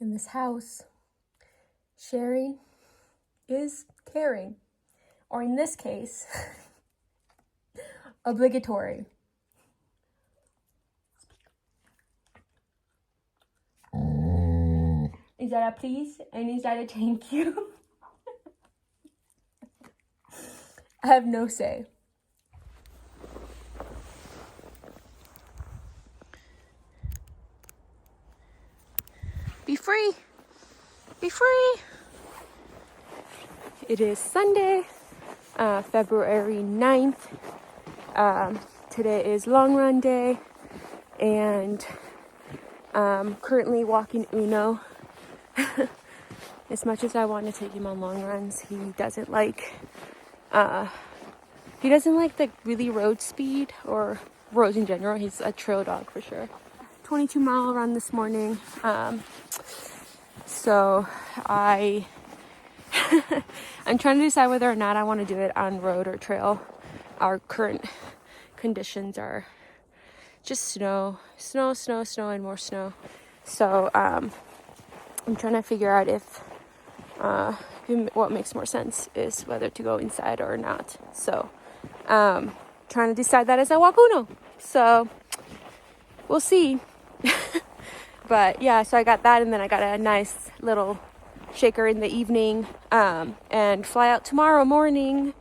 In this house, sharing is caring, or in this case, obligatory. Is that a please? And is that a thank you? I have no say. Be free. Be free. It is Sunday, February 9th. Today is long run day, and currently walking Uno. As much as I want to take him on long runs, he doesn't like the really road speed or roads in general. He's a trail dog for sure. 22-mile run this morning. So I'm trying to decide whether or not I want to do it on road or trail. Our current conditions are just snow, and more snow. So I'm trying to figure out if what makes more sense is whether to go inside or not. So trying to decide that as I walk Uno. So we'll see. But yeah, so I got that, and then I got a nice little shaker in the evening, and fly out tomorrow morning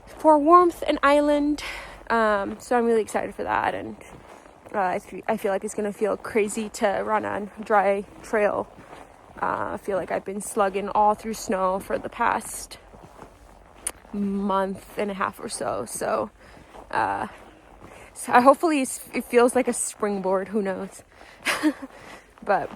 for Warmth and Island. So I'm really excited for that, and I feel like it's gonna feel crazy to run on dry trail. I feel like I've been slugging all through snow for the past month and a half or so. So hopefully it feels like a springboard. Who knows? But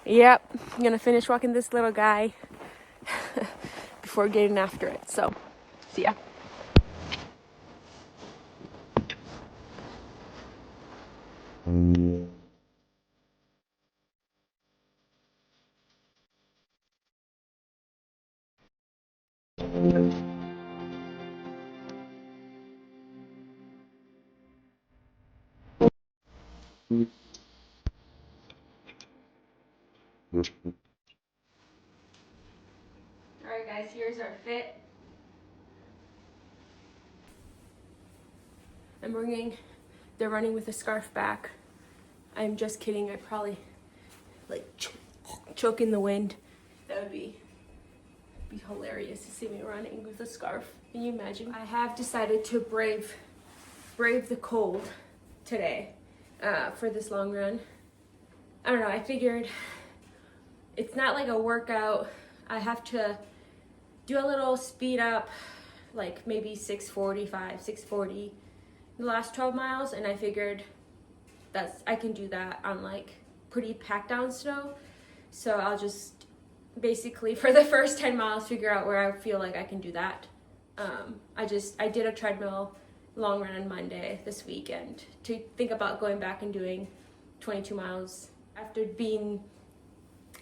yep, I'm gonna finish walking this little guy before getting after it. So see ya. Alright guys, here's our fit. I'm bringing the running with a scarf back. I'm just kidding. I probably choke in the wind. That would be hilarious to see me running with a scarf. Can you imagine? I have decided to brave the cold today for this long run. I don't know, I figured it's not like a workout. I have to do a little speed up, like maybe 6:40 the last 12 miles, and I figured I can do that on like pretty packed down snow. So I'll just basically for the first 10 miles figure out where I feel like I can do that. I did a treadmill long run on Monday this weekend to think about going back and doing 22 miles after being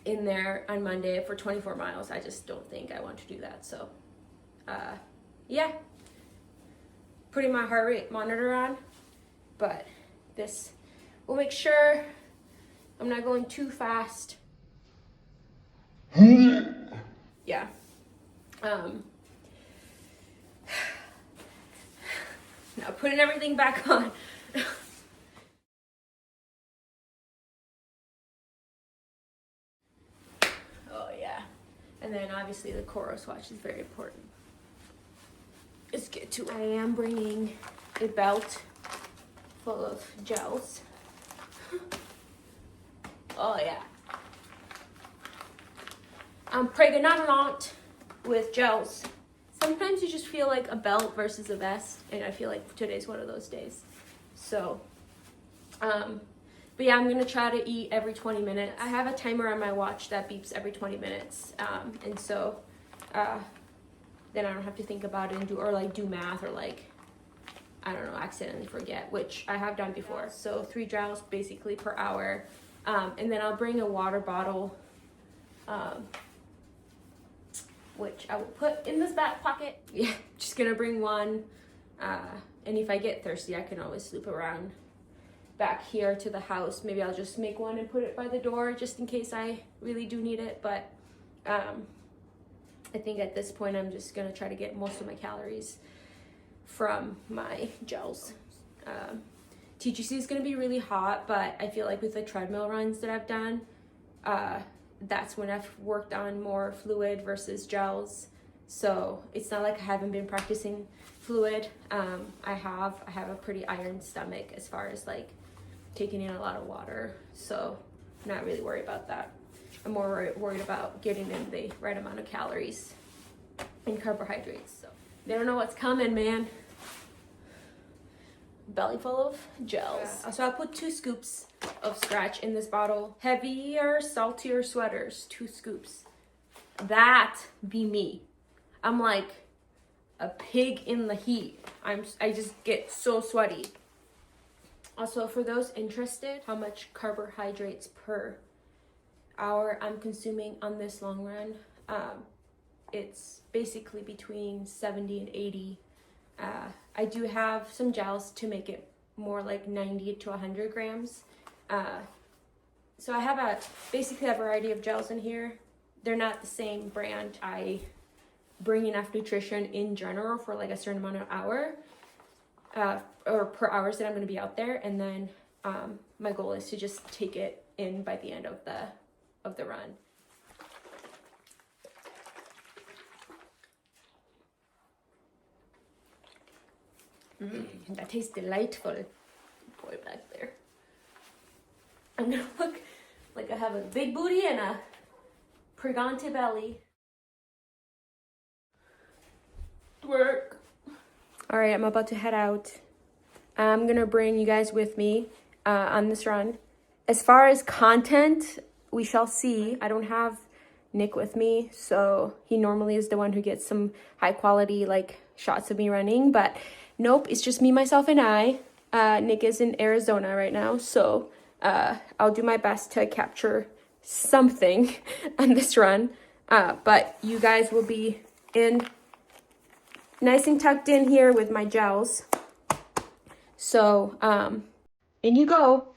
in there on Monday for 24 miles. I just don't think I want to do that. So yeah, putting my heart rate monitor on, but this will make sure I'm not going too fast. Yeah. Now putting everything back on. Oh yeah. And then obviously the Coros watch is very important. Let's get to it. I am bringing a belt full of gels. Oh yeah. I'm pregnant with gels. Sometimes you just feel like a belt versus a vest, and I feel like today's one of those days. So, but yeah, I'm gonna try to eat every 20 minutes. I have a timer on my watch that beeps every 20 minutes, and so then I don't have to think about it and do math or I don't know, accidentally forget, which I have done before. So 3 gels basically per hour, and then I'll bring a water bottle, which I will put in this back pocket. Yeah, just gonna bring one, and if I get thirsty, I can always loop around back here to the house. Maybe I'll just make one and put it by the door just in case I really do need it. But I think at this point I'm just gonna try to get most of my calories from my gels. TGC is gonna be really hot, but I feel like with the treadmill runs that I've done, that's when I've worked on more fluid versus gels. So it's not like I haven't been practicing fluid. I have a pretty iron stomach as far as like taking in a lot of water. So I'm not really worried about that. I'm more worried about getting in the right amount of calories and carbohydrates. So they don't know what's coming, man. Belly full of gels. Yeah. So I put 2 scoops of Scratch in this bottle. Heavier, saltier sweaters, 2 scoops. That be me. I'm like a pig in the heat. I just get so sweaty. Also, for those interested, how much carbohydrates per hour I'm consuming on this long run, it's basically between 70 and 80. I do have some gels to make it more like 90 to 100 grams. So I have basically a variety of gels in here. They're not the same brand. I bring enough nutrition in general for like a certain amount of hour, or per hours that I'm gonna be out there. And then my goal is to just take it in by the end of the run. That tastes delightful. Boy back there. I'm gonna look like I have a big booty and a pregante belly. Work. All right, I'm about to head out. I'm gonna bring you guys with me on this run. As far as content, we shall see. I don't have Nick with me, so he normally is the one who gets some high quality like shots of me running, but nope, it's just me, myself, and I. Nick is in Arizona right now, so I'll do my best to capture something on this run. But you guys will be in nice and tucked in here with my gels. So, in you go.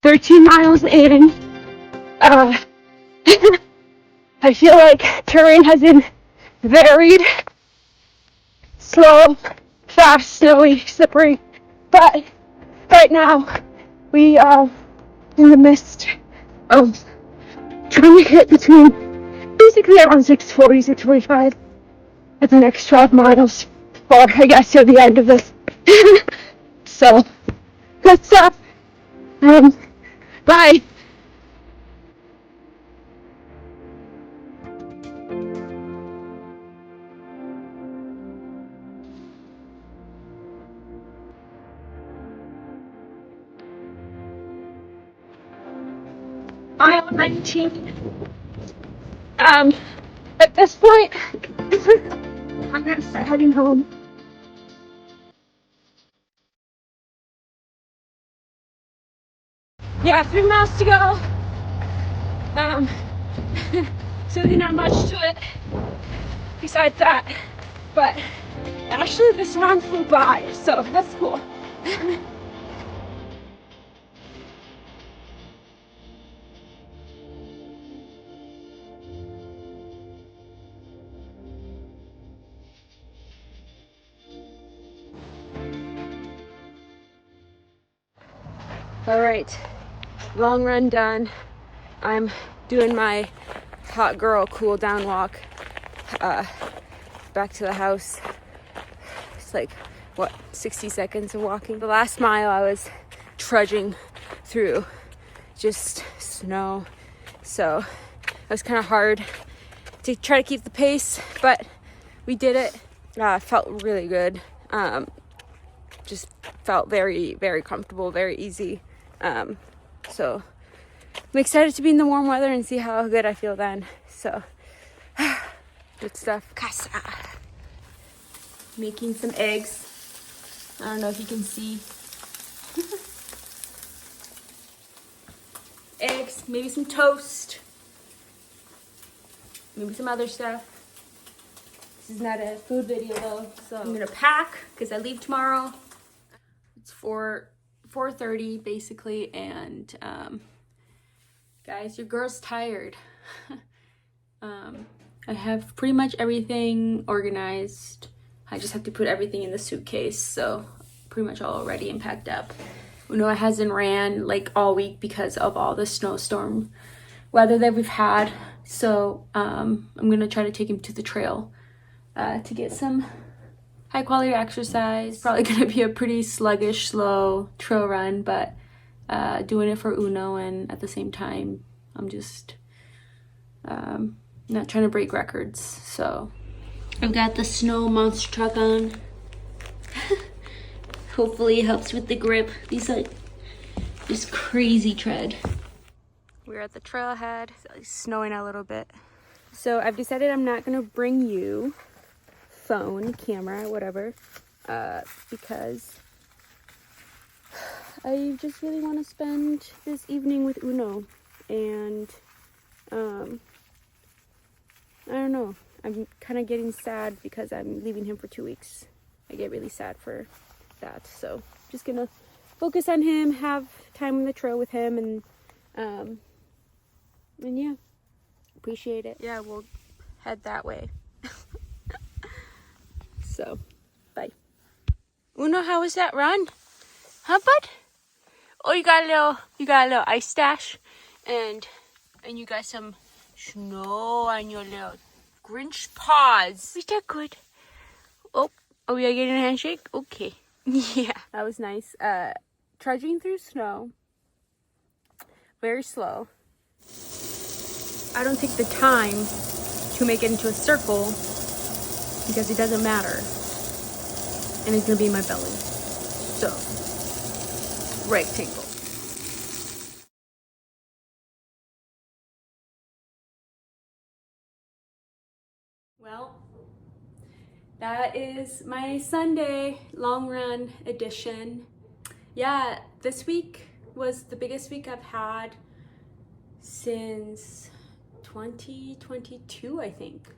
"13 miles in, I feel like terrain has been varied, slow, fast, snowy, slippery, but right now we are in the midst of trying to hit between basically around 640, 645 at the next 12 miles, or I guess till the end of this. So, good stuff. Bye. Mile 19. At this point, I'm gonna start heading home. Yeah, 3 miles to go. So there's not much to it besides that, but actually this run flew by, so that's cool. All right, long run done. I'm doing my hot girl cool down walk back to the house. It's like, what, 60 seconds of walking. The last mile I was trudging through just snow, so it was kind of hard to try to keep the pace, but we did it. Felt really good. Just felt very, very comfortable, very easy. So I'm excited to be in the warm weather and see how good I feel then. So good stuff. Casa. Making some eggs. I don't know if you can see. eggs, maybe some toast, maybe some other stuff. This is not a food video though, so I'm gonna pack because I leave tomorrow. It's 4:30 basically, and guys, your girl's tired. I have pretty much everything organized. I just have to put everything in the suitcase, so pretty much all ready and packed up. Uno hasn't ran like all week because of all the snowstorm weather that we've had, so I'm gonna try to take him to the trail to get some high quality exercise. Probably gonna be a pretty sluggish, slow trail run, but doing it for Uno, and at the same time I'm just not trying to break records. So I've got the snow monster truck on. Hopefully it helps with the grip. These like this crazy tread. We're at the trailhead. It's snowing a little bit. So I've decided I'm not gonna bring you phone, camera, whatever, because I just really want to spend this evening with Uno, and I don't know, I'm kind of getting sad because I'm leaving him for 2 weeks. I get really sad for that, so just gonna focus on him, have time on the trail with him, and yeah, appreciate it. Yeah, we'll head that way. So, bye. Uno, how was that run? Huh, bud? Oh, you got a little ice stash, and you got some snow on your little Grinch paws. Was that good? Oh, are we getting a handshake? Okay. Yeah, that was nice. Trudging through snow, very slow. I don't take the time to make it into a circle because it doesn't matter, and it's gonna be in my belly. So, rectangle. Well, that is my Sunday long run edition. Yeah, this week was the biggest week I've had since 2022, I think.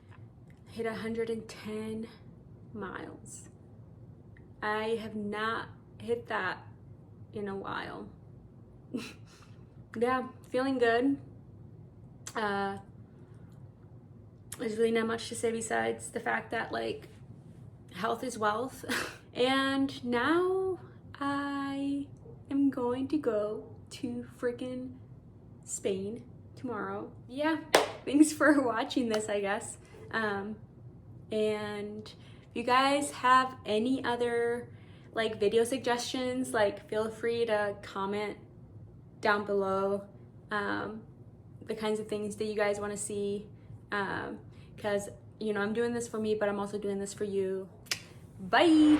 I hit 110 miles. I have not hit that in a while. Yeah, feeling good. There's really not much to say besides the fact that like health is wealth. And now I am going to go to freaking Spain tomorrow. Yeah, thanks for watching this, I guess. And if you guys have any other like video suggestions, like feel free to comment down below the kinds of things that you guys want to see, because you know I'm doing this for me, but I'm also doing this for you. Bye.